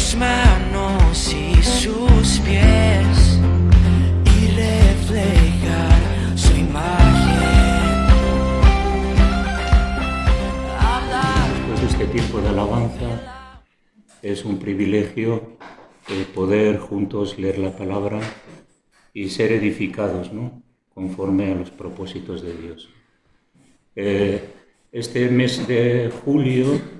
sus manos y sus pies y reflejar su imagen. Después de este tiempo de alabanza, es un privilegio poder juntos leer la palabra y ser edificados, ¿no?, conforme a los propósitos de Dios. Este mes de julio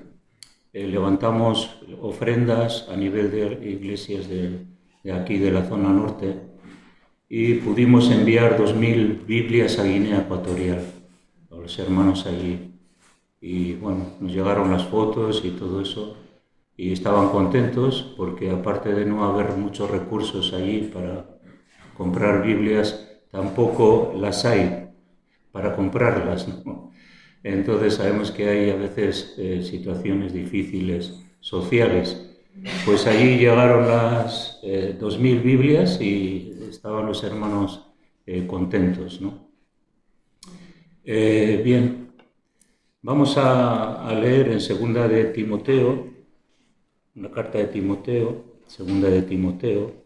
levantamos ofrendas a nivel de iglesias de aquí, de la zona norte, y pudimos enviar 2000 Biblias a Guinea Ecuatorial, a los hermanos allí. Y bueno, nos llegaron las fotos y todo eso, y estaban contentos porque aparte de no haber muchos recursos allí para comprar Biblias, tampoco las hay para comprarlas, ¿no? Entonces sabemos que hay a veces situaciones difíciles sociales. Pues allí llegaron las 2000 Biblias y estaban los hermanos contentos, ¿no? Bien, vamos a leer en segunda de Timoteo, una carta de Timoteo, segunda de Timoteo.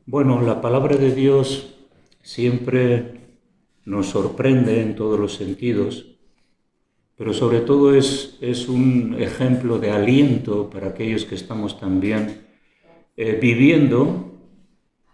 Bueno, la palabra de Dios siempre nos sorprende en todos los sentidos, pero sobre todo es un ejemplo de aliento para aquellos que estamos también viviendo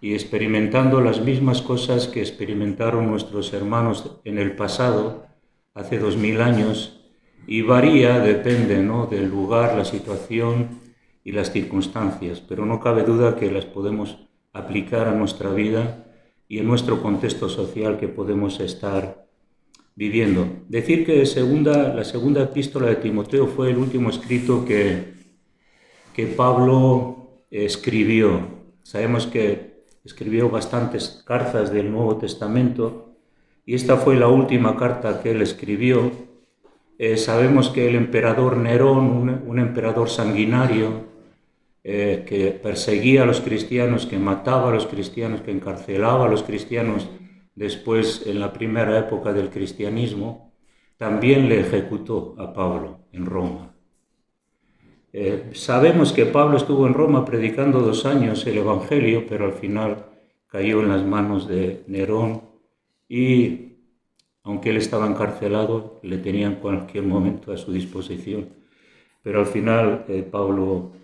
y experimentando las mismas cosas que experimentaron nuestros hermanos en el pasado, hace 2000 años, y varía, depende, ¿no?, del lugar, la situación y las circunstancias, pero no cabe duda que las podemos aplicar a nuestra vida y en nuestro contexto social que podemos estar viviendo. Decir que la segunda epístola de Timoteo fue el último escrito que Pablo escribió. Sabemos que escribió bastantes cartas del Nuevo Testamento y esta fue la última carta que él escribió. Sabemos que el emperador Nerón, un emperador sanguinario, que perseguía a los cristianos, que mataba a los cristianos, que encarcelaba a los cristianos después en la primera época del cristianismo, también le ejecutó a Pablo en Roma. Sabemos que Pablo estuvo en Roma predicando 2 años el Evangelio, pero al final cayó en las manos de Nerón y, aunque él estaba encarcelado, le tenían cualquier momento a su disposición. Pero al final Pablo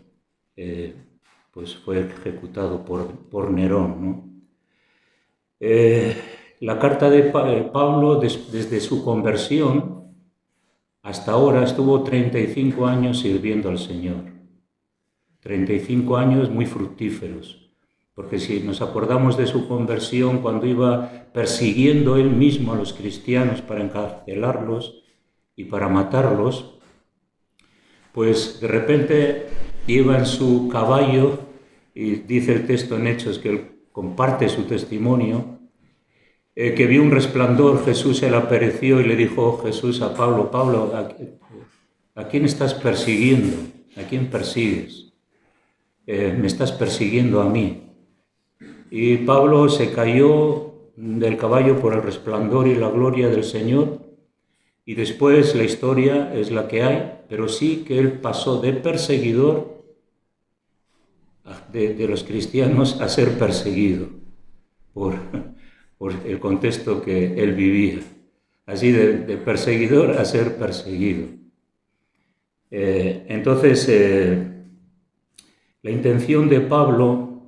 pues fue ejecutado por Nerón, ¿no? La carta de Pablo, desde su conversión hasta ahora, estuvo 35 años sirviendo al Señor. 35 años muy fructíferos, porque si nos acordamos de su conversión, cuando iba persiguiendo él mismo a los cristianos para encarcelarlos y para matarlos, pues de repente iba en su caballo, y dice el texto en Hechos que él comparte su testimonio, que vio un resplandor, Jesús se le apareció y le dijo Jesús a Pablo: Pablo, ¿a quién estás persiguiendo? ¿A quién persigues? Me estás persiguiendo a mí. Y Pablo se cayó del caballo por el resplandor y la gloria del Señor, y después la historia es la que hay, pero sí que él pasó de perseguidor de los cristianos a ser perseguido por el contexto que él vivía. Así de perseguidor a ser perseguido. Entonces, la intención de Pablo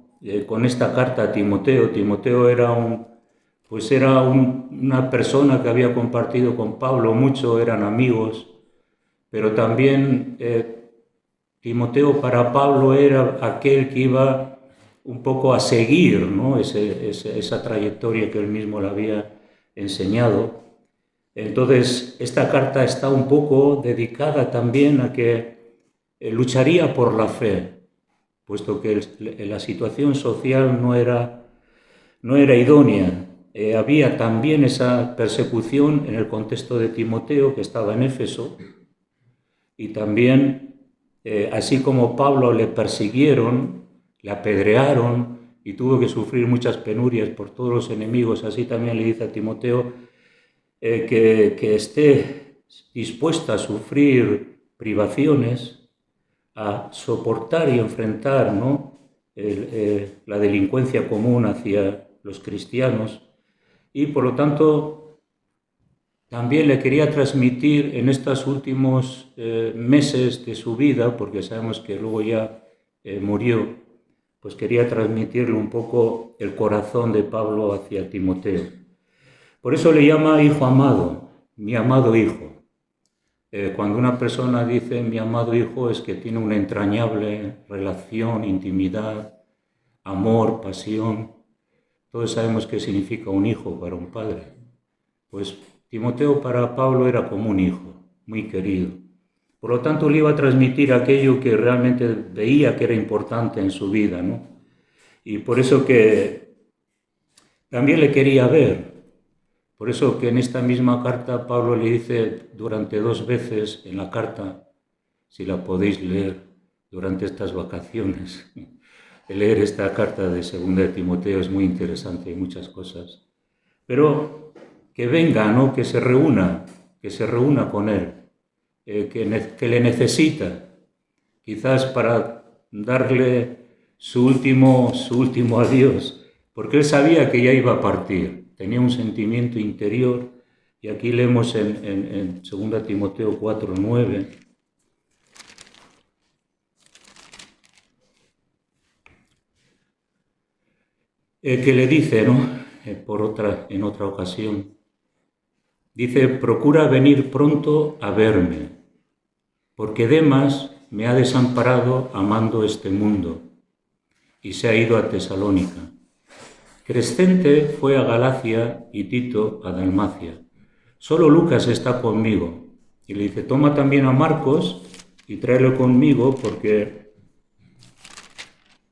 con esta carta a Timoteo era una persona que había compartido con Pablo mucho, eran amigos, pero también Timoteo para Pablo era aquel que iba un poco a seguir, ¿no?, esa trayectoria que él mismo le había enseñado. Entonces, esta carta está un poco dedicada también a que lucharía por la fe, puesto que la situación social no era idónea. Había también esa persecución en el contexto de Timoteo, que estaba en Éfeso, y también, así como Pablo le persiguieron, le apedrearon y tuvo que sufrir muchas penurias por todos los enemigos, así también le dice a Timoteo que esté dispuesta a sufrir privaciones, a soportar y enfrentar, ¿no?, la delincuencia común hacia los cristianos, y por lo tanto también le quería transmitir en estos últimos meses de su vida, porque sabemos que luego ya murió, pues quería transmitirle un poco el corazón de Pablo hacia Timoteo. Por eso le llama hijo amado, mi amado hijo. Cuando una persona dice mi amado hijo es que tiene una entrañable relación, intimidad, amor, pasión. Todos sabemos qué significa un hijo para un padre. Pues Timoteo para Pablo era como un hijo, muy querido. Por lo tanto, le iba a transmitir aquello que realmente veía que era importante en su vida, ¿no? Y por eso que también le quería ver. Por eso que en esta misma carta Pablo le dice durante 2 veces en la carta, si la podéis leer durante estas vacaciones, leer esta carta de 2 de Timoteo es muy interesante, hay muchas cosas. Pero que venga, ¿no?, que se reúna con él, que le necesita, quizás para darle su último adiós, porque él sabía que ya iba a partir, tenía un sentimiento interior, y aquí leemos en 2 Timoteo 4:9, que le dice, ¿no?, en otra ocasión, dice: procura venir pronto a verme, porque Demas me ha desamparado amando este mundo y se ha ido a Tesalónica. Crescente fue a Galacia y Tito a Dalmacia. Solo Lucas está conmigo. Y le dice: toma también a Marcos y tráelo conmigo, porque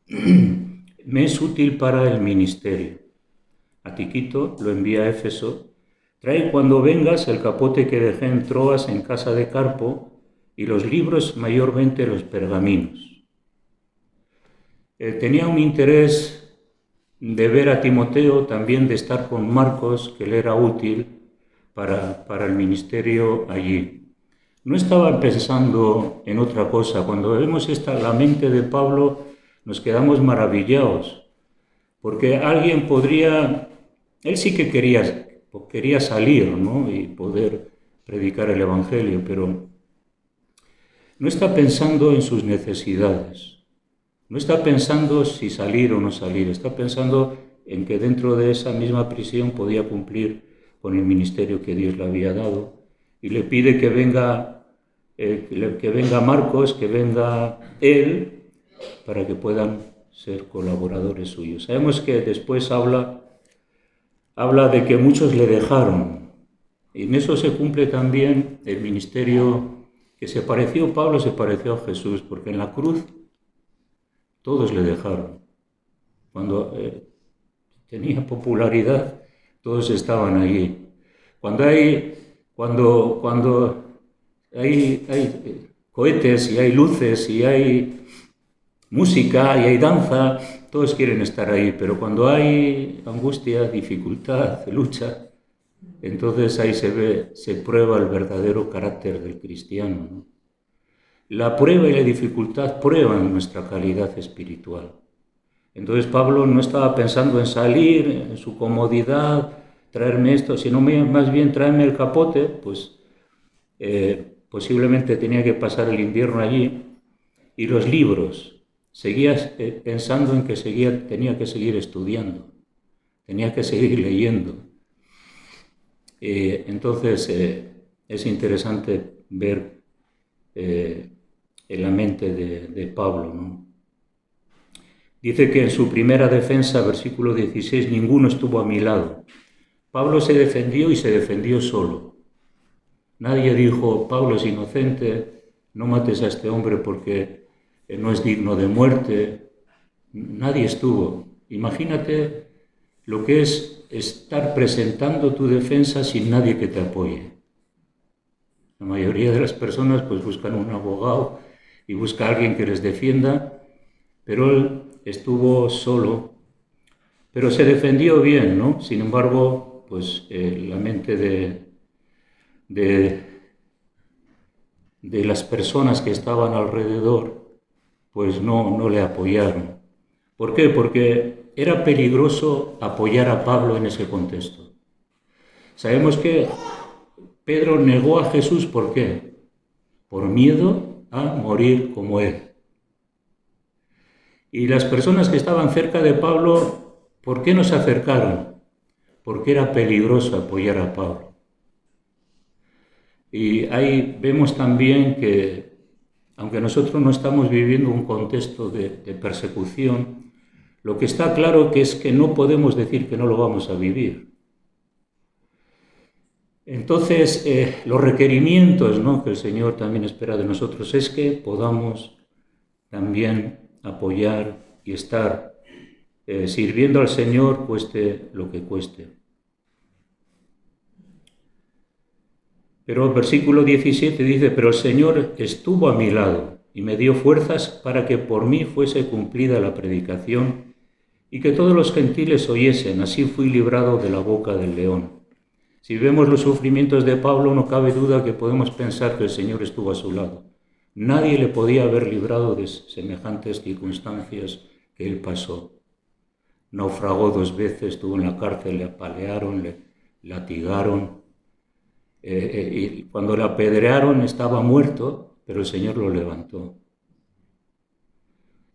me es útil para el ministerio. A Tiquito lo envía a Éfeso. Trae cuando vengas el capote que dejé en Troas en casa de Carpo, y los libros, mayormente los pergaminos. Tenía un interés de ver a Timoteo, también de estar con Marcos, que le era útil para el ministerio allí. No estaba pensando en otra cosa. Cuando vemos la mente de Pablo, nos quedamos maravillados, porque alguien podría, él sí que quería salir, ¿no?, y poder predicar el Evangelio, pero no está pensando en sus necesidades, no está pensando si salir o no salir, está pensando en que dentro de esa misma prisión podía cumplir con el ministerio que Dios le había dado, y le pide que venga Marcos, que venga él, para que puedan ser colaboradores suyos. Sabemos que después habla de que muchos le dejaron, y en eso se cumple también el ministerio que Pablo se pareció a Jesús, porque en la cruz todos le dejaron. Cuando tenía popularidad, todos estaban allí. Cuando hay cohetes y hay luces y hay música y hay danza, todos quieren estar ahí, pero cuando hay angustia, dificultad, lucha, entonces ahí se prueba el verdadero carácter del cristiano, ¿no? La prueba y la dificultad prueban nuestra calidad espiritual. Entonces Pablo no estaba pensando en salir, en su comodidad, traerme esto, sino más bien traerme el capote, pues posiblemente tenía que pasar el invierno allí, y los libros. Seguía pensando en que tenía que seguir estudiando, tenía que seguir leyendo. Entonces es interesante ver en la mente de Pablo, ¿no? Dice que en su primera defensa, versículo 16, ninguno estuvo a mi lado. Pablo se defendió y se defendió solo. Nadie dijo: Pablo es inocente, no mates a este hombre porque no es digno de muerte. Nadie estuvo. Imagínate lo que es estar presentando tu defensa sin nadie que te apoye. La mayoría de las personas pues buscan un abogado y buscan a alguien que les defienda, pero él estuvo solo, pero se defendió bien, ¿no? Sin embargo, pues la mente de las personas que estaban alrededor, pues no le apoyaron. ¿Por qué? Porque era peligroso apoyar a Pablo en ese contexto. Sabemos que Pedro negó a Jesús, ¿por qué? Por miedo a morir como él. Y las personas que estaban cerca de Pablo, ¿por qué no se acercaron? Porque era peligroso apoyar a Pablo. Y ahí vemos también que, aunque nosotros no estamos viviendo un contexto de persecución, lo que está claro que es que no podemos decir que no lo vamos a vivir. Entonces, los requerimientos, ¿no?, que el Señor también espera de nosotros es que podamos también apoyar y estar sirviendo al Señor, cueste lo que cueste. Pero el versículo 17 dice: pero el Señor estuvo a mi lado y me dio fuerzas para que por mí fuese cumplida la predicación y que todos los gentiles oyesen. Así fui librado de la boca del león. Si vemos los sufrimientos de Pablo, no cabe duda que podemos pensar que el Señor estuvo a su lado. Nadie le podía haber librado de semejantes circunstancias que él pasó. Naufragó 2 veces, estuvo en la cárcel, le apalearon, le latigaron. Y cuando le apedrearon estaba muerto, pero el Señor lo levantó.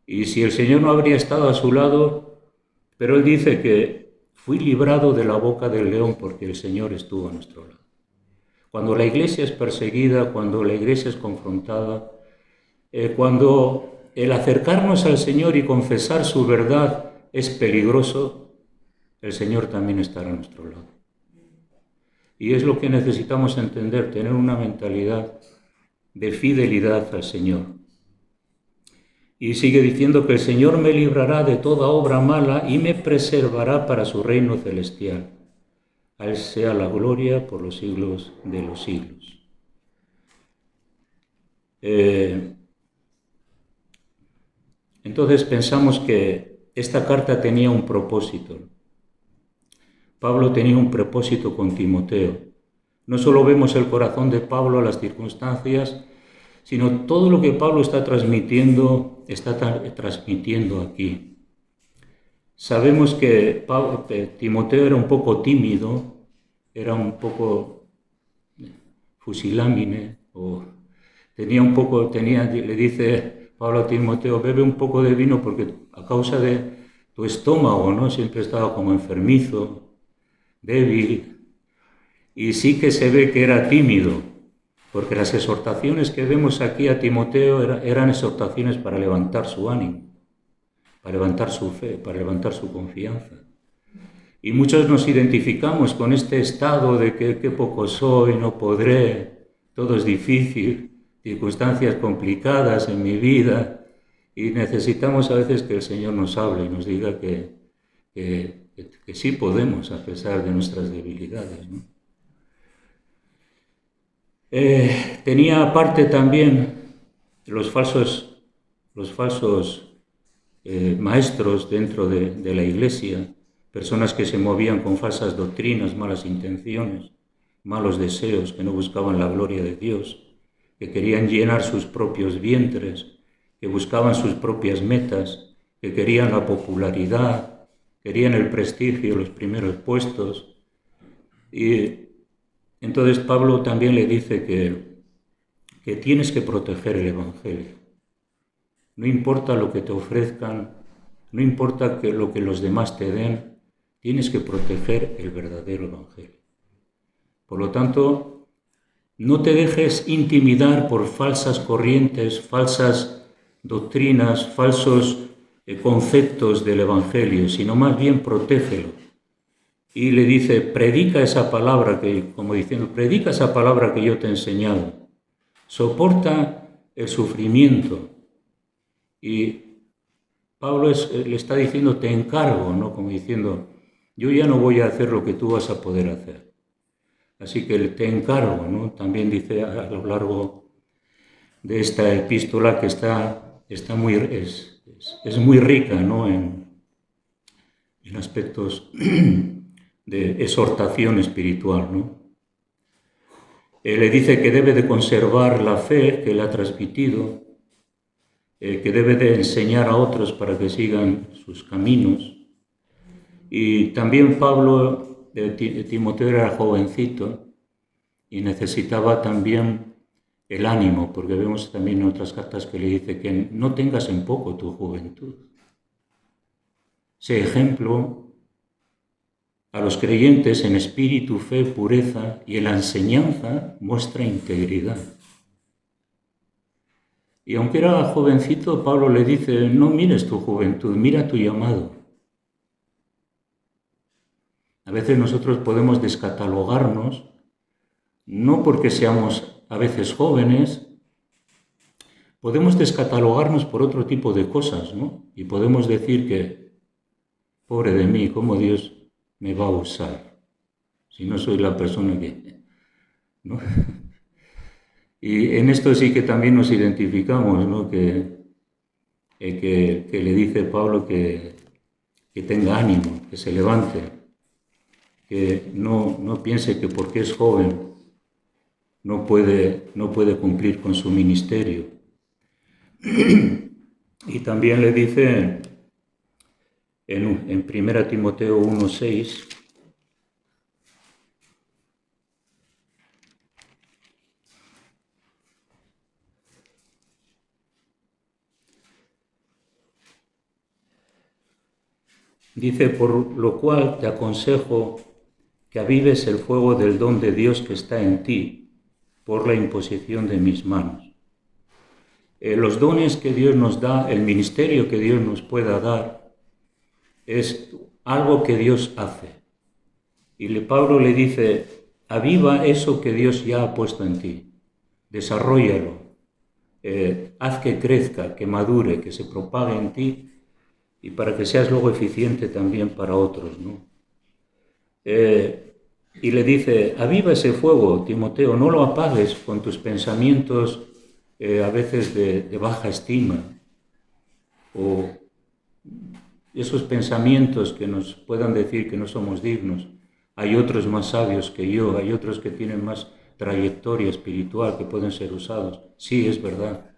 Y si el Señor no habría estado a su lado, pero él dice que fui librado de la boca del león porque el Señor estuvo a nuestro lado. Cuando la iglesia es perseguida, cuando la iglesia es confrontada, cuando el acercarnos al Señor y confesar su verdad es peligroso, el Señor también estará a nuestro lado. Y es lo que necesitamos entender, tener una mentalidad de fidelidad al Señor. Y sigue diciendo que el Señor me librará de toda obra mala y me preservará para su reino celestial. A Él sea la gloria por los siglos de los siglos. Entonces pensamos que esta carta tenía un propósito. Pablo tenía un propósito con Timoteo. No solo vemos el corazón de Pablo a las circunstancias, sino todo lo que Pablo está transmitiendo aquí. Sabemos que Timoteo era un poco tímido, era un poco fusilámine, le dice Pablo a Timoteo: bebe un poco de vino porque a causa de tu estómago, ¿no?, siempre estaba como enfermizo, débil. Y sí que se ve que era tímido, porque las exhortaciones que vemos aquí a Timoteo eran exhortaciones para levantar su ánimo, para levantar su fe, para levantar su confianza. Y muchos nos identificamos con este estado de que qué poco soy, no podré, todo es difícil, circunstancias complicadas en mi vida, y necesitamos a veces que el Señor nos hable y nos diga que sí podemos a pesar de nuestras debilidades, ¿no? Tenía aparte también los falsos maestros dentro de la iglesia, personas que se movían con falsas doctrinas, malas intenciones, malos deseos, que no buscaban la gloria de Dios, que querían llenar sus propios vientres, que buscaban sus propias metas, que querían la popularidad, querían el prestigio, los primeros puestos. Y entonces Pablo también le dice que tienes que proteger el Evangelio. No importa lo que te ofrezcan, no importa lo que los demás te den, tienes que proteger el verdadero Evangelio. Por lo tanto, no te dejes intimidar por falsas corrientes, falsas doctrinas, falsos conceptos del Evangelio, sino más bien protégelo. Y le dice: predica esa palabra predica esa palabra que yo te he enseñado. Soporta el sufrimiento. Y Pablo le está diciendo: te encargo, ¿no?, como diciendo: yo ya no voy a hacer lo que tú vas a poder hacer. Así que te encargo, ¿no? También dice a lo largo de esta epístola que es muy rica, ¿no?, en aspectos de exhortación espiritual, ¿no? Le dice que debe de conservar la fe que le ha transmitido, que debe de enseñar a otros para que sigan sus caminos. Y también Pablo, Timoteo era jovencito y necesitaba también el ánimo, porque vemos también en otras cartas que le dice que no tengas en poco tu juventud. Sé ejemplo a los creyentes en espíritu, fe, pureza, y en la enseñanza muestra integridad. Y aunque era jovencito, Pablo le dice, no mires tu juventud, mira tu llamado. A veces nosotros podemos descatalogarnos, no porque seamos a veces jóvenes, podemos descatalogarnos por otro tipo de cosas, ¿no? Y podemos decir que, pobre de mí, ¿cómo Dios me va a usar si no soy la persona que... ¿no? Y en esto sí que también nos identificamos, ¿no? Que le dice Pablo que tenga ánimo, que se levante, que no piense que porque es joven no puede cumplir con su ministerio. Y también le dice en 1 Timoteo 1:6, dice, por lo cual te aconsejo que avives el fuego del don de Dios que está en ti por la imposición de mis manos. Los dones que Dios nos da, el ministerio que Dios nos pueda dar, es algo que Dios hace. Y Pablo le dice, aviva eso que Dios ya ha puesto en ti, desarróllalo, haz que crezca, que madure, que se propague en ti, y para que seas luego eficiente también para otros, ¿no? Y le dice, aviva ese fuego, Timoteo, no lo apagues con tus pensamientos a veces de baja estima, o esos pensamientos que nos puedan decir que no somos dignos. Hay otros más sabios que yo, hay otros que tienen más trayectoria espiritual que pueden ser usados. Sí, es verdad.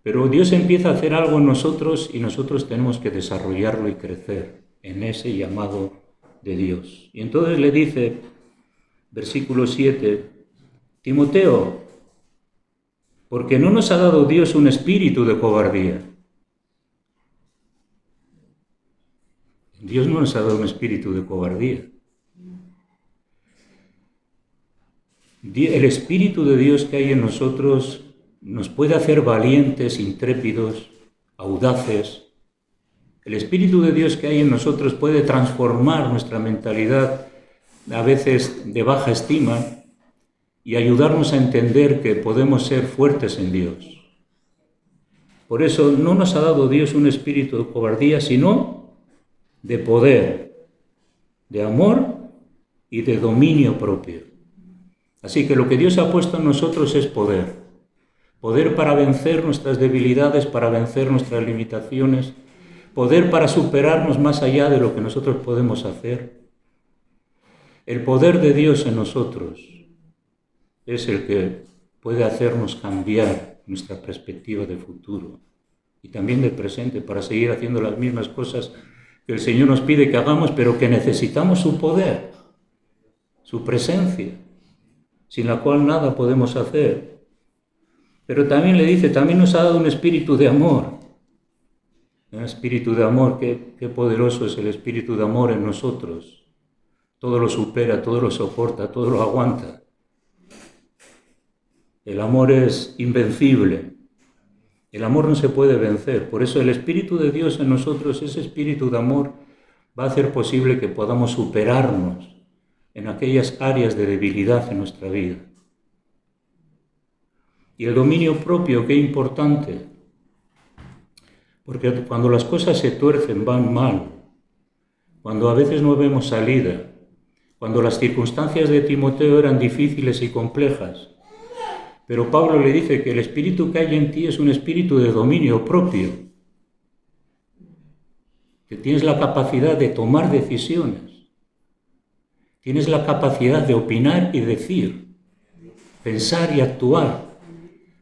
Pero Dios empieza a hacer algo en nosotros y nosotros tenemos que desarrollarlo y crecer en ese llamado de Dios. Y entonces le dice, versículo 7, Timoteo, porque no nos ha dado Dios un espíritu de cobardía. Dios no nos ha dado un espíritu de cobardía. El Espíritu de Dios que hay en nosotros nos puede hacer valientes, intrépidos, audaces. El Espíritu de Dios que hay en nosotros puede transformar nuestra mentalidad, a veces de baja estima, y ayudarnos a entender que podemos ser fuertes en Dios. Por eso no nos ha dado Dios un espíritu de cobardía, sino de poder, de amor y de dominio propio. Así que lo que Dios ha puesto en nosotros es poder. Poder para vencer nuestras debilidades, para vencer nuestras limitaciones, poder para superarnos más allá de lo que nosotros podemos hacer. El poder de Dios en nosotros es el que puede hacernos cambiar nuestra perspectiva de futuro y también del presente para seguir haciendo las mismas cosas que el Señor nos pide que hagamos, pero que necesitamos su poder, su presencia, sin la cual nada podemos hacer. Pero también le dice, también nos ha dado un espíritu de amor. Un espíritu de amor, qué poderoso es el espíritu de amor en nosotros. Todo lo supera, todo lo soporta, todo lo aguanta. El amor es invencible. El amor no se puede vencer. Por eso el Espíritu de Dios en nosotros, ese espíritu de amor, va a hacer posible que podamos superarnos en aquellas áreas de debilidad en nuestra vida. Y el dominio propio, qué importante. Porque cuando las cosas se tuercen, van mal, cuando a veces no vemos salida, cuando las circunstancias de Timoteo eran difíciles y complejas, pero Pablo le dice que el espíritu que hay en ti es un espíritu de dominio propio, que tienes la capacidad de tomar decisiones, tienes la capacidad de opinar y decir, pensar y actuar,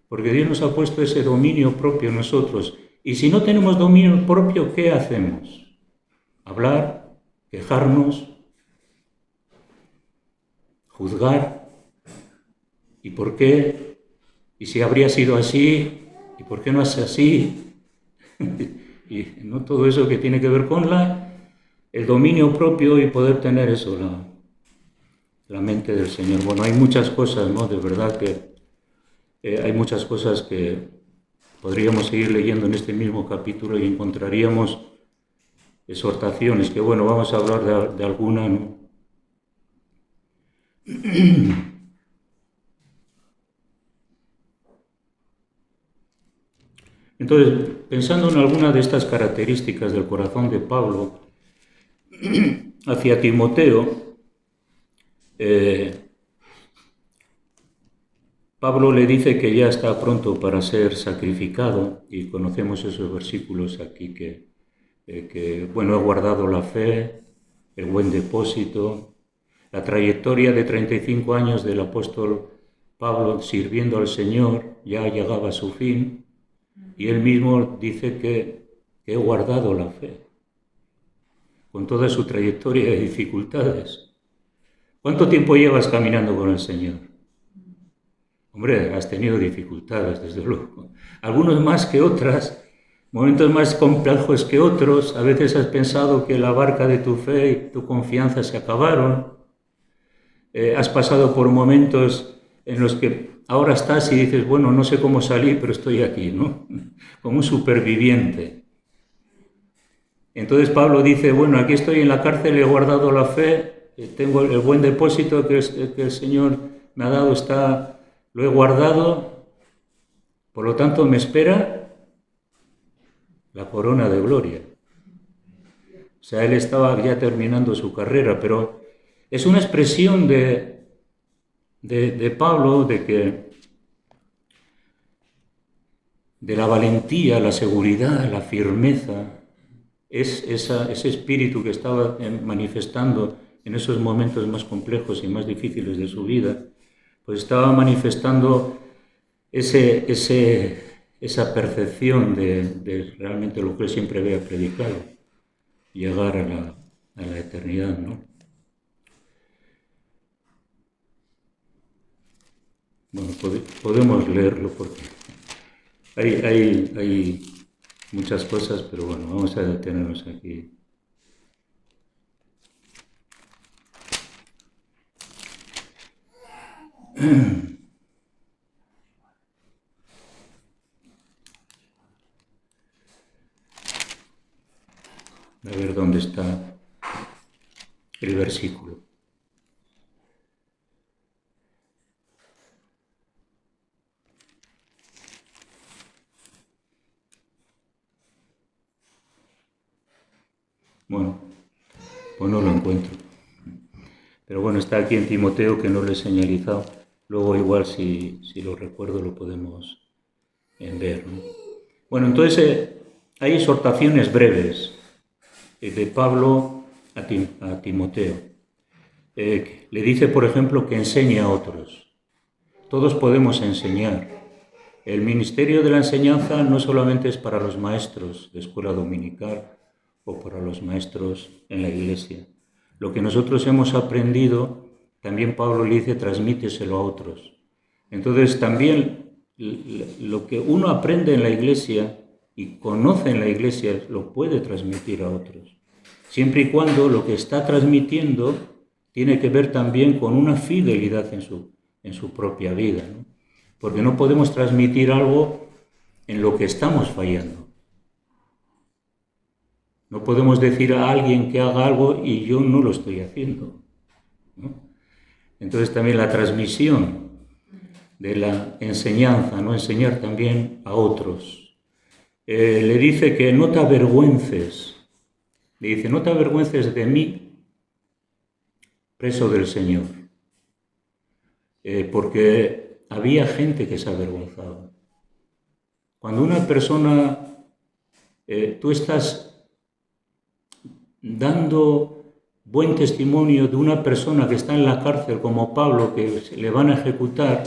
porque Dios nos ha puesto ese dominio propio en nosotros. Y si no tenemos dominio propio, ¿qué hacemos? Hablar, quejarnos, juzgar. ¿Y por qué? ¿Y si habría sido así? ¿Y por qué no es así? Y no todo eso que tiene que ver con el dominio propio y poder tener eso, la mente del Señor. Bueno, hay muchas cosas, ¿no? De verdad que hay muchas cosas que podríamos seguir leyendo en este mismo capítulo y encontraríamos exhortaciones, que bueno, vamos a hablar de alguna, ¿no? Entonces, pensando en alguna de estas características del corazón de Pablo hacia Timoteo, Pablo le dice que ya está pronto para ser sacrificado, y conocemos esos versículos aquí bueno, he guardado la fe, el buen depósito, la trayectoria de 35 años del apóstol Pablo sirviendo al Señor ya llegaba a su fin, y él mismo dice que he guardado la fe, con toda su trayectoria de dificultades. ¿Cuánto tiempo llevas caminando con el Señor? Hombre, has tenido dificultades, desde luego. Algunos más que otras, momentos más complejos que otros. A veces has pensado que la barca de tu fe y tu confianza se acabaron. Has pasado por momentos en los que ahora estás y dices, bueno, no sé cómo salir, pero estoy aquí, ¿no? Como un superviviente. Entonces Pablo dice, bueno, aquí estoy en la cárcel, he guardado la fe, tengo el buen depósito que el Señor me ha dado, lo he guardado, por lo tanto me espera la corona de gloria. O sea, él estaba ya terminando su carrera, pero es una expresión de Pablo de la valentía, la seguridad, la firmeza, es ese espíritu que estaba manifestando en esos momentos más complejos y más difíciles de su vida, pues estaba manifestando esa percepción de realmente lo que él siempre había predicado, llegar a la eternidad, ¿no? Bueno, podemos leerlo porque hay muchas cosas, pero bueno, vamos a detenernos aquí. A ver dónde está el versículo. Bueno, pues no lo encuentro. Pero bueno, está aquí en Timoteo, que no lo he señalizado. Luego igual si lo recuerdo lo podemos ver, ¿no? Bueno, entonces hay exhortaciones breves de Pablo a Timoteo. Le dice, por ejemplo, que enseñe a otros. Todos podemos enseñar. El ministerio de la enseñanza no solamente es para los maestros de escuela dominical o para los maestros en la iglesia. Lo que nosotros hemos aprendido, también Pablo le dice, transmíteselo a otros. Entonces también lo que uno aprende en la iglesia y conoce en la iglesia lo puede transmitir a otros. Siempre y cuando lo que está transmitiendo tiene que ver también con una fidelidad en su propia vida, ¿no? Porque no podemos transmitir algo en lo que estamos fallando. No podemos decir a alguien que haga algo y yo no lo estoy haciendo, ¿no? Entonces también la transmisión de la enseñanza, ¿no? Enseñar también a otros. Le dice que no te avergüences. Le dice, no te avergüences de mí, preso del Señor. Porque había gente que se avergonzaba. Cuando una persona, tú estás dando buen testimonio de una persona que está en la cárcel como Pablo, que le van a ejecutar,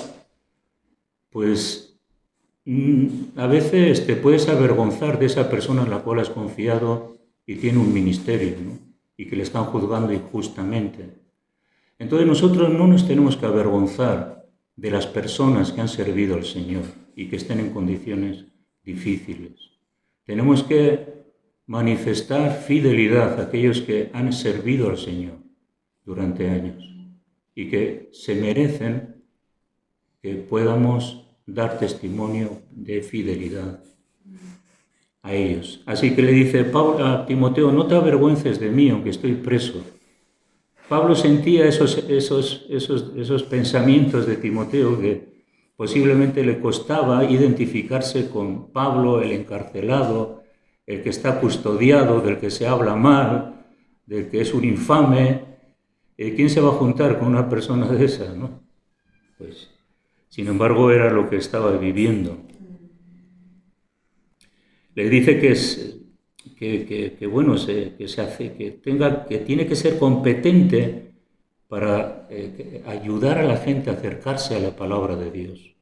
pues a veces te puedes avergonzar de esa persona en la cual has confiado y tiene un ministerio, ¿no? Y que le están juzgando injustamente. Entonces nosotros no nos tenemos que avergonzar de las personas que han servido al Señor y que estén en condiciones difíciles. Tenemos que manifestar fidelidad a aquellos que han servido al Señor durante años y que se merecen que podamos dar testimonio de fidelidad a ellos. Así que le dice Pablo a Timoteo, no te avergüences de mí, aunque estoy preso. Pablo sentía esos pensamientos de Timoteo que posiblemente le costaba identificarse con Pablo, el encarcelado, el que está custodiado, del que se habla mal, del que es un infame. ¿Quién se va a juntar con una persona de esa, no? Pues, sin embargo, era lo que estaba viviendo. Le dice que tiene que ser competente para ayudar a la gente a acercarse a la palabra de Dios.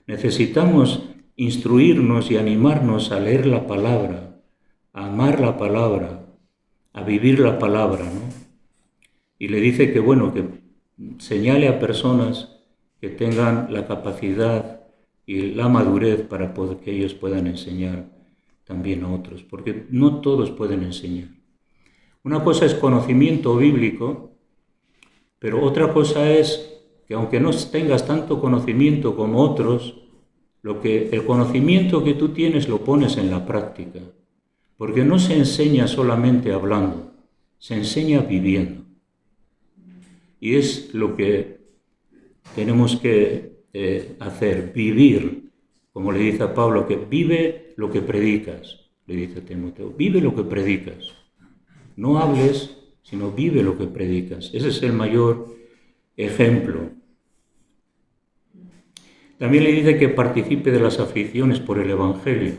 Necesitamos instruirnos y animarnos a leer la palabra, a amar la palabra, a vivir la palabra, ¿no? Y le dice que señale a personas que tengan la capacidad y la madurez para que ellos puedan enseñar también a otros, porque no todos pueden enseñar. Una cosa es conocimiento bíblico, pero otra cosa es que aunque no tengas tanto conocimiento como otros, el conocimiento que tú tienes lo pones en la práctica, porque no se enseña solamente hablando, se enseña viviendo. Y es lo que tenemos que hacer, vivir, como le dice a Pablo, que vive lo que predicas, le dice a Timoteo, vive lo que predicas. No hables, sino vive lo que predicas. Ese es el mayor ejemplo. También le dice que participe de las aflicciones por el Evangelio,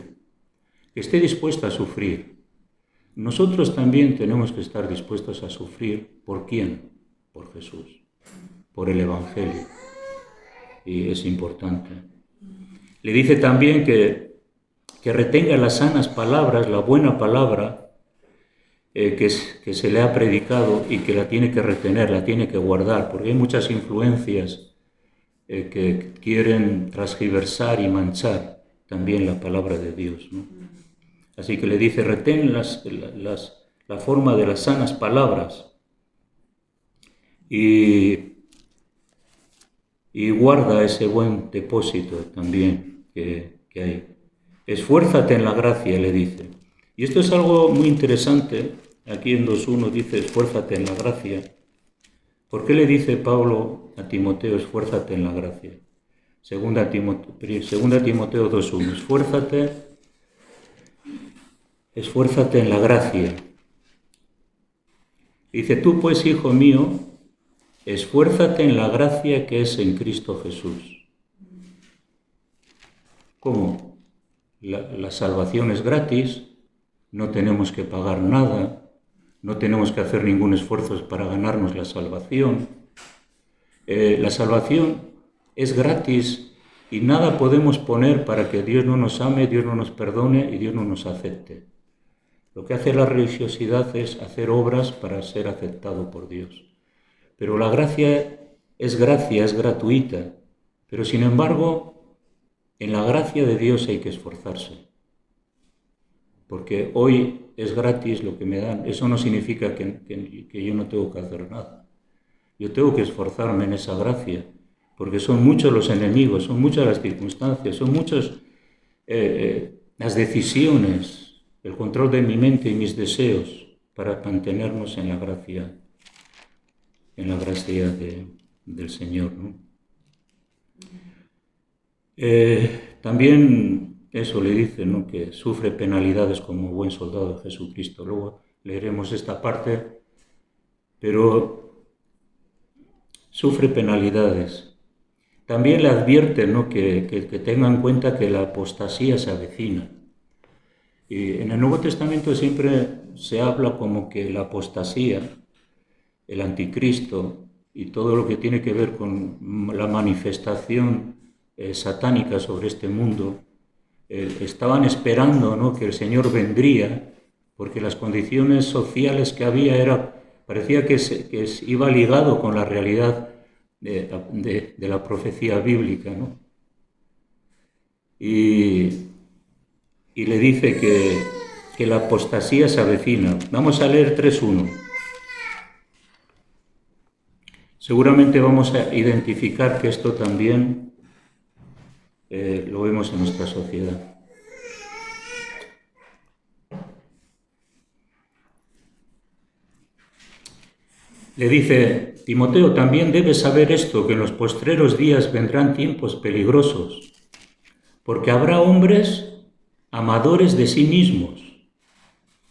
que esté dispuesto a sufrir. Nosotros también tenemos que estar dispuestos a sufrir. ¿Por quién? Por Jesús, por el Evangelio. Y es importante. Le dice también que retenga las sanas palabras, la buena palabra que se le ha predicado y que la tiene que retener, la tiene que guardar, porque hay muchas influencias que quieren transgiversar y manchar también la palabra de Dios, ¿no? Así que le dice, retén la forma de las sanas palabras y guarda ese buen depósito también que hay. Esfuérzate en la gracia, le dice. Y esto es algo muy interesante. Aquí en 2.1 dice, esfuérzate en la gracia. ¿Por qué le dice Pablo a Timoteo, esfuérzate en la gracia? Segunda Timoteo 2.1, esfuérzate en la gracia. Dice, tú pues, hijo mío, esfuérzate en la gracia que es en Cristo Jesús. ¿Cómo? La salvación es gratis, no tenemos que pagar nada, no tenemos que hacer ningún esfuerzo para ganarnos la salvación. La salvación es gratis y nada podemos poner para que Dios no nos ame, Dios no nos perdone y Dios no nos acepte. Lo que hace la religiosidad es hacer obras para ser aceptado por Dios. Pero la gracia, es gratuita, pero sin embargo, en la gracia de Dios hay que esforzarse, porque hoy es gratis lo que me dan. Eso no significa que yo no tengo que hacer nada. Yo tengo que esforzarme en esa gracia, porque son muchos los enemigos, son muchas las circunstancias, son muchas las decisiones, el control de mi mente y mis deseos para mantenernos en la gracia del Señor, ¿no? También eso le dice, ¿no?, que sufre penalidades como buen soldado de Jesucristo. Luego leeremos esta parte, pero sufre penalidades. También le advierte, ¿no?, que tenga en cuenta que la apostasía se avecina. Y en el Nuevo Testamento siempre se habla como que la apostasía, el anticristo y todo lo que tiene que ver con la manifestación satánica sobre este mundo. Estaban esperando, ¿no?, que el Señor vendría, porque las condiciones sociales que había parecía que iba ligado con la realidad de la profecía bíblica, ¿no? Y le dice que la apostasía se avecina. Vamos a leer 3:1. Seguramente vamos a identificar que esto también lo vemos en nuestra sociedad. Le dice: Timoteo, también debes saber esto, que en los postreros días vendrán tiempos peligrosos, porque habrá hombres amadores de sí mismos,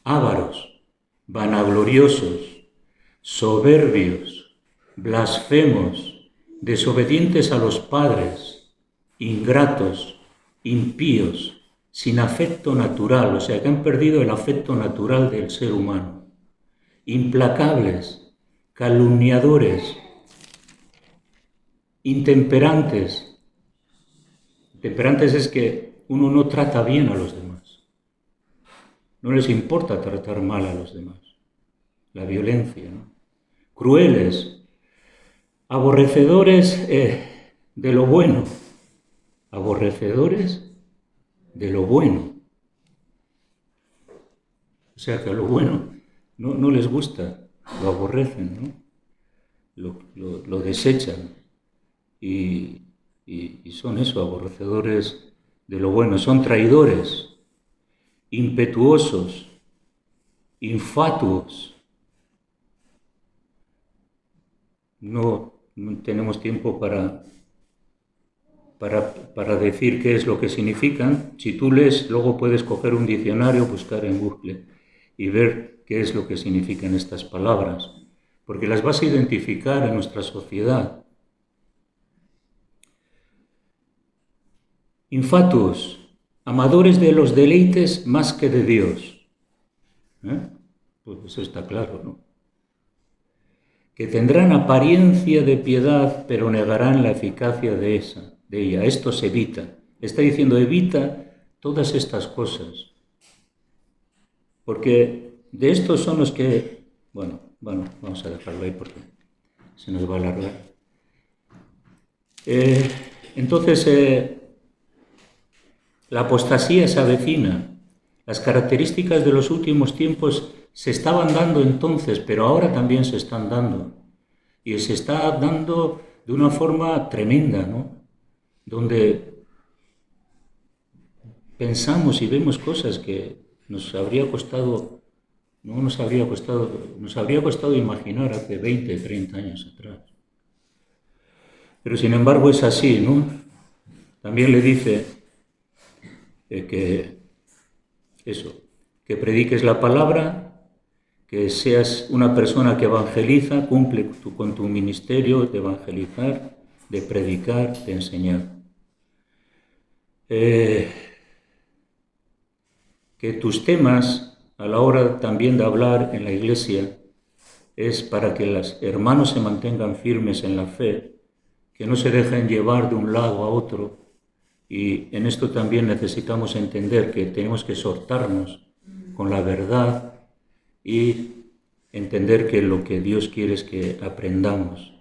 ávaros, vanagloriosos, soberbios, blasfemos, desobedientes a los padres, ingratos, impíos, sin afecto natural, o sea, que han perdido el afecto natural del ser humano, implacables, calumniadores, intemperantes. Intemperantes es que uno no trata bien a los demás. No les importa tratar mal a los demás. La violencia, ¿no? Crueles, aborrecedores de lo bueno. Aborrecedores de lo bueno. O sea que a lo bueno no les gusta. Lo aborrecen, ¿no? Lo desechan y son eso, aborrecedores de lo bueno. Son traidores, impetuosos, infatuos. No tenemos tiempo para decir qué es lo que significan. Si tú lees, luego puedes coger un diccionario, buscar en Google y ver qué es lo que significan estas palabras, porque las vas a identificar en nuestra sociedad. Infatuos, amadores de los deleites más que de Dios. Pues eso está claro, ¿no? Que tendrán apariencia de piedad, pero negarán la eficacia de ella. Esto se evita. Está diciendo, evita todas estas cosas. Porque de estos son los que... Bueno, vamos a dejarlo ahí porque se nos va a alargar. Entonces, la apostasía se avecina. Las características de los últimos tiempos se estaban dando entonces, pero ahora también se están dando. Y se está dando de una forma tremenda, ¿no? Donde pensamos y vemos cosas que nos habría costado imaginar hace 20, 30 años atrás. Pero sin embargo es así, ¿no? También le dice que prediques la palabra, que seas una persona que evangeliza, cumple con tu ministerio de evangelizar, de predicar, de enseñar. Que tus temas a la hora también de hablar en la iglesia es para que los hermanos se mantengan firmes en la fe, que no se dejen llevar de un lado a otro, y en esto también necesitamos entender que tenemos que exhortarnos con la verdad y entender que lo que Dios quiere es que aprendamos,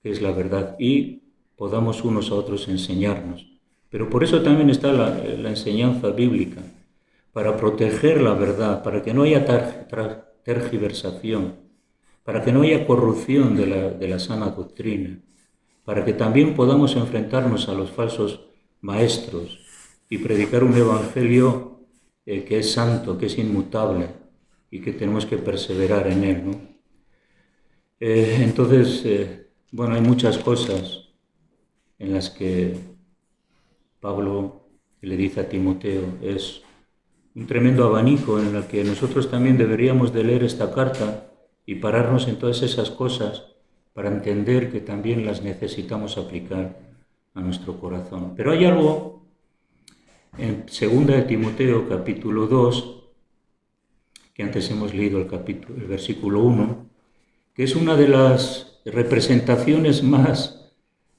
que es la verdad, y podamos unos a otros enseñarnos. Pero por eso también está la enseñanza bíblica, para proteger la verdad, para que no haya tergiversación, para que no haya corrupción de la sana doctrina, para que también podamos enfrentarnos a los falsos maestros y predicar un evangelio que es santo, que es inmutable y que tenemos que perseverar en él, ¿no? Entonces, hay muchas cosas en las que Pablo le dice a Timoteo, es un tremendo abanico en el que nosotros también deberíamos de leer esta carta y pararnos en todas esas cosas para entender que también las necesitamos aplicar a nuestro corazón. Pero hay algo en 2 de Timoteo capítulo 2, que antes hemos leído el versículo 1, que es una de las representaciones más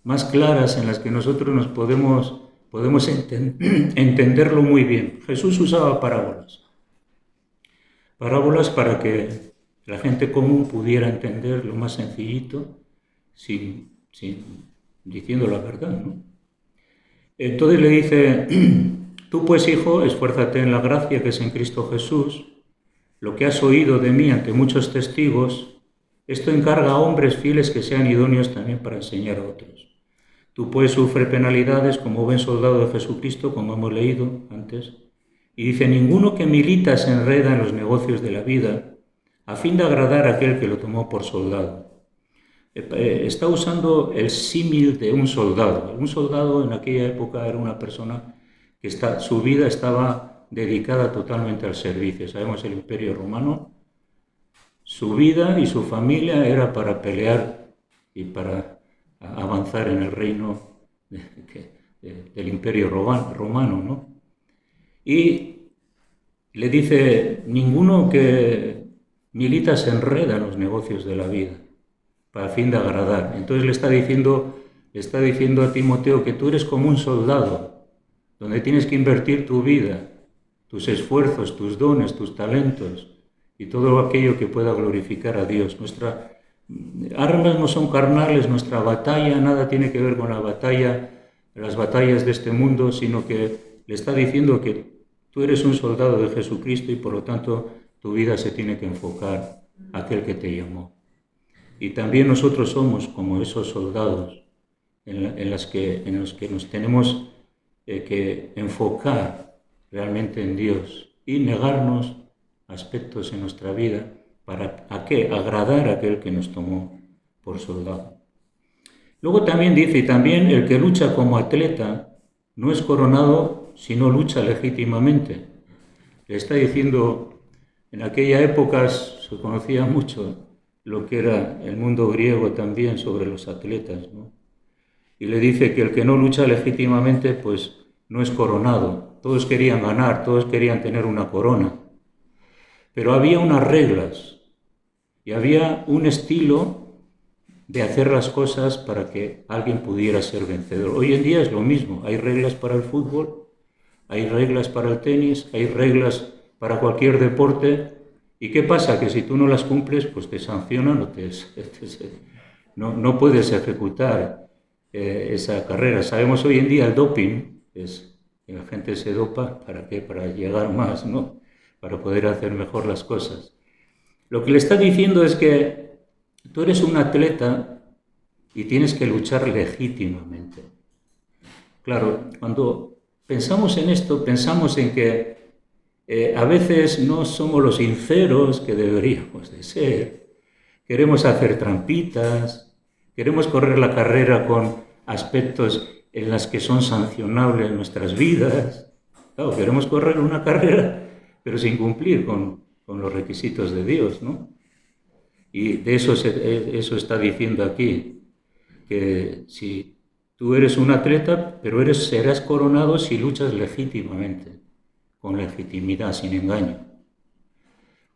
más claras en las que nosotros nos podemos entenderlo muy bien. Jesús usaba parábolas. Parábolas para que la gente común pudiera entender lo más sencillito, diciendo la verdad, ¿no? Entonces le dice, tú pues, hijo, esfuérzate en la gracia que es en Cristo Jesús. Lo que has oído de mí ante muchos testigos, esto encarga a hombres fieles que sean idóneos también para enseñar a otros. Tú pues sufre penalidades como buen soldado de Jesucristo, como hemos leído antes. Y dice, ninguno que milita se enreda en los negocios de la vida, a fin de agradar a aquel que lo tomó por soldado. Está usando el símil de un soldado. Un soldado en aquella época era una persona que su vida estaba dedicada totalmente al servicio. Sabemos el Imperio Romano, su vida y su familia era para pelear y para avanzar en el reino del Imperio Romano, ¿no? Y le dice, ninguno que milita se enreda en los negocios de la vida, para fin de agradar. Entonces le está diciendo a Timoteo que tú eres como un soldado, donde tienes que invertir tu vida, tus esfuerzos, tus dones, tus talentos y todo aquello que pueda glorificar a Dios. Nuestras armas no son carnales, nuestra batalla nada tiene que ver con las batallas de este mundo, sino que le está diciendo que tú eres un soldado de Jesucristo y por lo tanto tu vida se tiene que enfocar a aquel que te llamó. Y también nosotros somos como esos soldados en los que nos tenemos que enfocar realmente en Dios y negarnos aspectos en nuestra vida para agradar a aquel que nos tomó por soldado. Luego también dice, y también el que lucha como atleta no es coronado si no lucha legítimamente. Le está diciendo, en aquella época se conocía mucho lo que era el mundo griego también sobre los atletas, ¿no? Y le dice que el que no lucha legítimamente, pues no es coronado. Todos querían ganar, todos querían tener una corona. Pero había unas reglas y había un estilo de hacer las cosas para que alguien pudiera ser vencedor. Hoy en día es lo mismo. Hay reglas para el fútbol, hay reglas para el tenis, hay reglas para cualquier deporte. ¿Y qué pasa? Que si tú no las cumples, pues te sancionan o no puedes ejecutar esa carrera. Sabemos hoy en día el doping, es que la gente se dopa, ¿para qué? Para llegar más, ¿no? Para poder hacer mejor las cosas. Lo que le está diciendo es que tú eres un atleta y tienes que luchar legítimamente. Claro, cuando pensamos en esto, pensamos en que a veces no somos los sinceros que deberíamos de ser. Queremos hacer trampitas, queremos correr la carrera con aspectos en los que son sancionables en nuestras vidas. Claro, queremos correr una carrera, pero sin cumplir con los requisitos de Dios, ¿no? Y de eso está diciendo aquí, que si tú eres un atleta, pero serás coronado si luchas legítimamente, con legitimidad, sin engaño.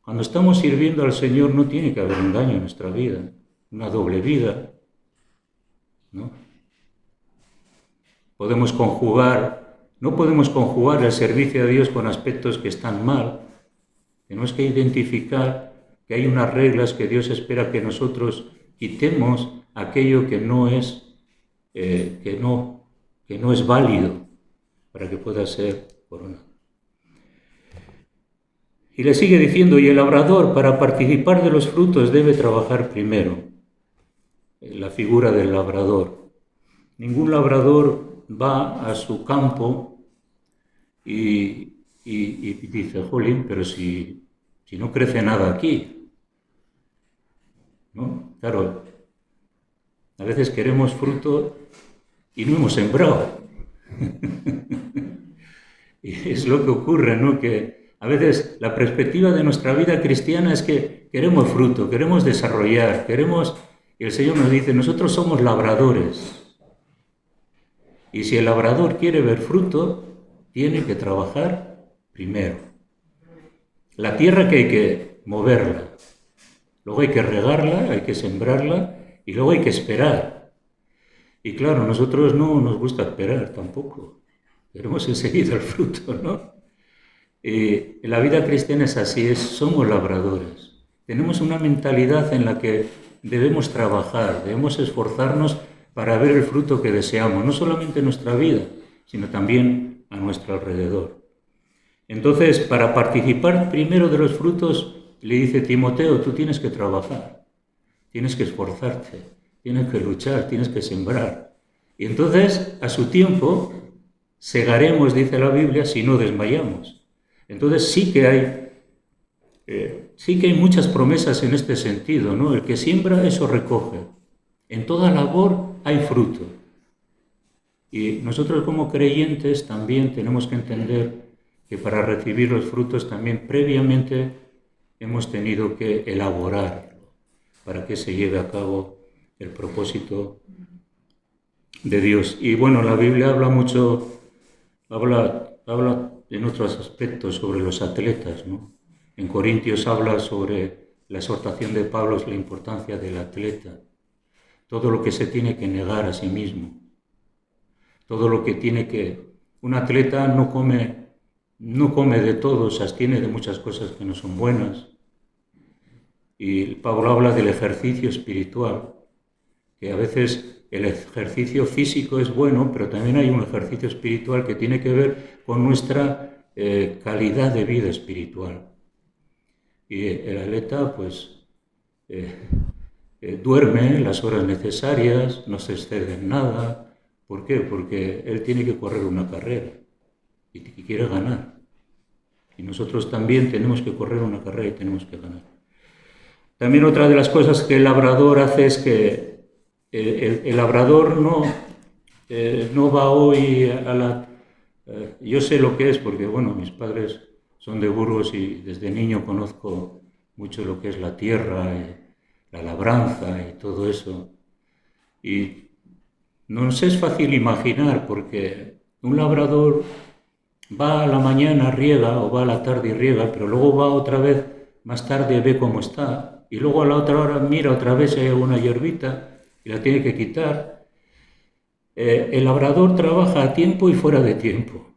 Cuando estamos sirviendo al Señor no tiene que haber engaño en nuestra vida, una doble vida, ¿no? No podemos conjugar el servicio a Dios con aspectos que están mal. Tenemos que identificar que hay unas reglas que Dios espera que nosotros quitemos aquello que no es válido para que pueda ser coronado. Y le sigue diciendo, y el labrador para participar de los frutos debe trabajar primero. La figura del labrador. Ningún labrador va a su campo y dice, jolín, pero si no crece nada aquí, ¿no? Claro, a veces queremos fruto y no hemos sembrado. Y es lo que ocurre, ¿no? Que a veces la perspectiva de nuestra vida cristiana es que queremos fruto, queremos desarrollar, y el Señor nos dice, nosotros somos labradores. Y si el labrador quiere ver fruto, tiene que trabajar primero. La tierra que hay que moverla, luego hay que regarla, hay que sembrarla y luego hay que esperar. Y claro, nosotros no nos gusta esperar tampoco. Queremos enseguida el fruto, ¿no? La vida cristiana es así, somos labradores. Tenemos una mentalidad en la que debemos trabajar, debemos esforzarnos para ver el fruto que deseamos, no solamente en nuestra vida, sino también a nuestro alrededor. Entonces, para participar primero de los frutos, le dice Timoteo, tú tienes que trabajar, tienes que esforzarte, tienes que luchar, tienes que sembrar. Y entonces, a su tiempo, segaremos, dice la Biblia, si no desmayamos. Entonces sí que hay muchas promesas en este sentido, ¿no? El que siembra, eso recoge. En toda labor hay fruto. Y nosotros como creyentes también tenemos que entender que para recibir los frutos también previamente hemos tenido que elaborarlo para que se lleve a cabo el propósito de Dios. Y bueno, la Biblia habla mucho, habla en otros aspectos sobre los atletas, ¿no? En Corintios habla sobre la exhortación de Pablo, la importancia del atleta, todo lo que se tiene que negar a sí mismo, todo lo que tiene que... Un atleta no come de todo, se abstiene de muchas cosas que no son buenas. Y Pablo habla del ejercicio espiritual, que a veces el ejercicio físico es bueno, pero también hay un ejercicio espiritual que tiene que ver con nuestra calidad de vida espiritual. Y el atleta pues duerme las horas necesarias, no se excede en nada. ¿Por qué? Porque él tiene que correr una carrera y quiere ganar. Y nosotros también tenemos que correr una carrera y tenemos que ganar. También otra de las cosas que el labrador hace es que el labrador no va hoy a la... yo sé lo que es porque, bueno, mis padres son de Burgos y desde niño conozco mucho lo que es la tierra, la labranza y todo eso. Y no nos es fácil imaginar porque un labrador va a la mañana, riega, o va a la tarde y riega, pero luego va otra vez, más tarde ve cómo está, y luego a la otra hora mira otra vez si hay alguna hierbita y la tiene que quitar. El labrador trabaja a tiempo y fuera de tiempo,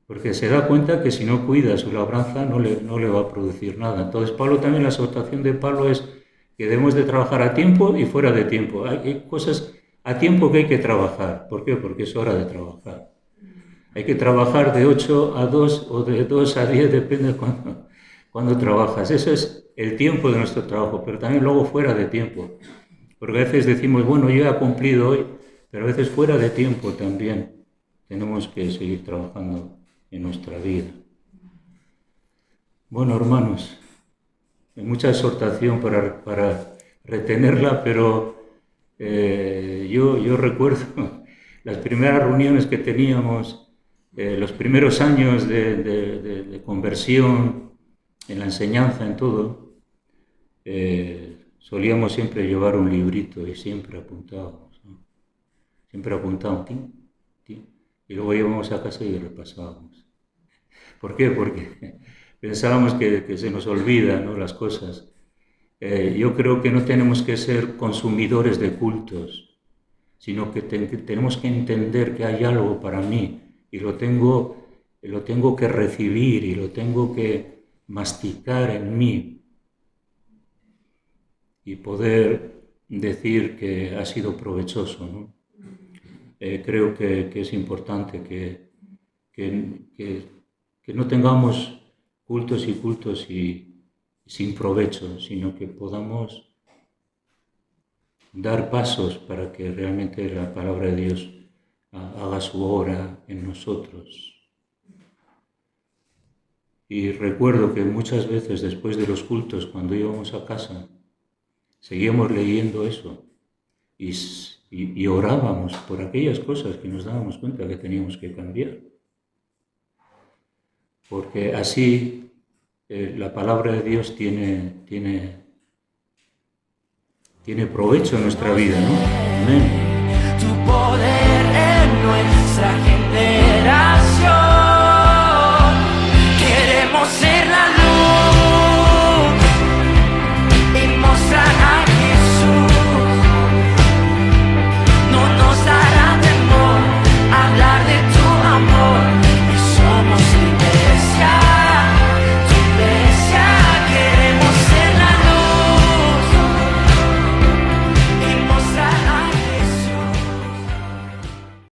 porque se da cuenta que si no cuida su labranza no le va a producir nada. Entonces Pablo también, la exhortación de Pablo es que debemos de trabajar a tiempo y fuera de tiempo. Hay cosas a tiempo que hay que trabajar. ¿Por qué? Porque es hora de trabajar. Hay que trabajar de 8 a 2 o de 2 a 10, depende cuando trabajas. Ese es el tiempo de nuestro trabajo, pero también luego fuera de tiempo. Porque a veces decimos, bueno, yo he cumplido hoy, pero a veces fuera de tiempo también tenemos que seguir trabajando en nuestra vida. Bueno, hermanos, hay mucha exhortación para retenerla, pero yo recuerdo las primeras reuniones que teníamos, los primeros años de conversión, en la enseñanza, en todo, solíamos siempre llevar un librito y siempre apuntábamos, ¿no? Siempre apuntábamos, y luego íbamos a casa y repasábamos. ¿Por qué? Porque pensábamos que se nos olvidan, ¿no?, las cosas. Yo creo que no tenemos que ser consumidores de cultos, sino que tenemos que entender que hay algo para mí y lo tengo que recibir y lo tengo que masticar en mí y poder decir que ha sido provechoso, ¿no? Creo que es importante que no tengamos cultos y sin provecho, sino que podamos dar pasos para que realmente la palabra de Dios haga su obra en nosotros. Y recuerdo que muchas veces después de los cultos, cuando íbamos a casa, seguíamos leyendo eso y orábamos por aquellas cosas que nos dábamos cuenta que teníamos que cambiar. Porque así la palabra de Dios tiene provecho en nuestra vida, ¿no? Amén.